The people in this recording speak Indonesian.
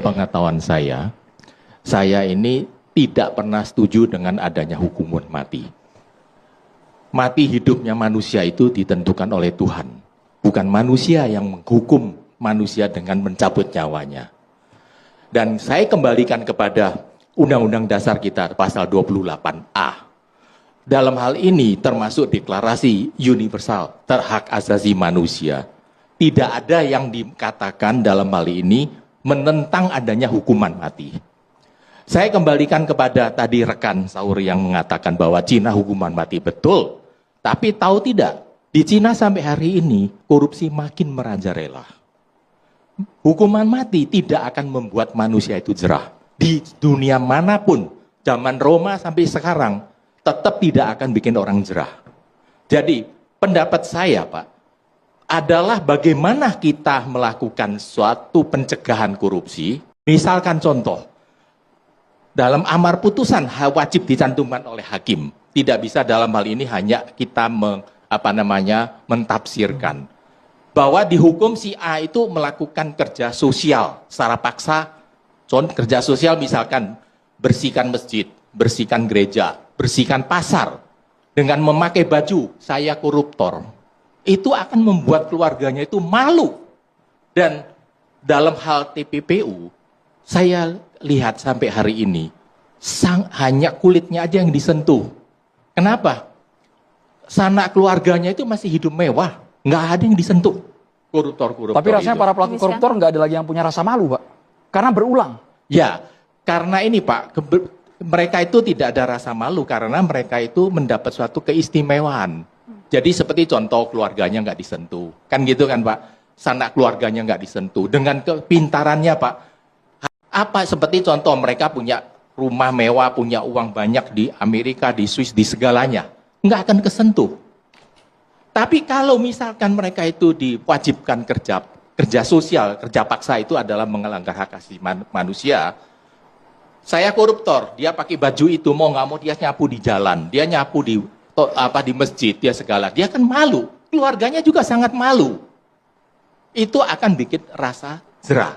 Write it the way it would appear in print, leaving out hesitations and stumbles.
sepengetahuan saya ini tidak pernah setuju dengan adanya hukuman mati. Mati hidupnya manusia itu ditentukan oleh Tuhan. Bukan manusia yang menghukum manusia dengan mencabut nyawanya. Dan saya kembalikan kepada Undang-Undang Dasar kita pasal 28A. Dalam hal ini termasuk deklarasi universal terhak asasi manusia. Tidak ada yang dikatakan dalam hal ini menentang adanya hukuman mati. Saya kembalikan kepada tadi rekan Saur yang mengatakan bahwa Cina hukuman mati betul. Tapi tahu tidak, di Cina sampai hari ini korupsi makin merajalela. Hukuman mati tidak akan membuat manusia itu jerah. Di dunia manapun, zaman Roma sampai sekarang, tetap tidak akan bikin orang jerah. Jadi pendapat saya Pak, adalah bagaimana kita melakukan suatu pencegahan korupsi. Misalkan contoh, dalam amar putusan wajib dicantumkan oleh hakim. Tidak bisa dalam hal ini hanya kita mentafsirkan. Bahwa dihukum si A itu melakukan kerja sosial secara paksa. Kerja sosial misalkan bersihkan masjid, bersihkan gereja, bersihkan pasar. Dengan memakai baju, saya koruptor. Itu akan membuat keluarganya itu malu. Dan dalam hal TPPU, saya lihat sampai hari ini, hanya kulitnya aja yang disentuh. Kenapa? Sanak keluarganya itu masih hidup mewah. Nggak ada yang disentuh. Koruptor-koruptor. Tapi rasanya para pelaku koruptor nggak ada lagi yang punya rasa malu, Pak. Karena berulang. Ya, karena ini Pak, mereka itu tidak ada rasa malu karena mereka itu mendapat suatu keistimewaan. Jadi seperti contoh keluarganya nggak disentuh. Kan gitu kan Pak? Sanak keluarganya nggak disentuh. Dengan kepintarannya Pak, apa seperti contoh mereka punya rumah mewah, punya uang banyak di Amerika, di Swiss, di segalanya. Nggak akan kesentuh. Tapi kalau misalkan mereka itu diwajibkan kerja sosial, kerja paksa itu adalah melanggar hak asasi manusia. Saya koruptor, dia pakai baju itu, mau nggak mau dia nyapu di jalan, dia nyapu di masjid, dia segala. Dia kan malu, keluarganya juga sangat malu. Itu akan bikin rasa jerah.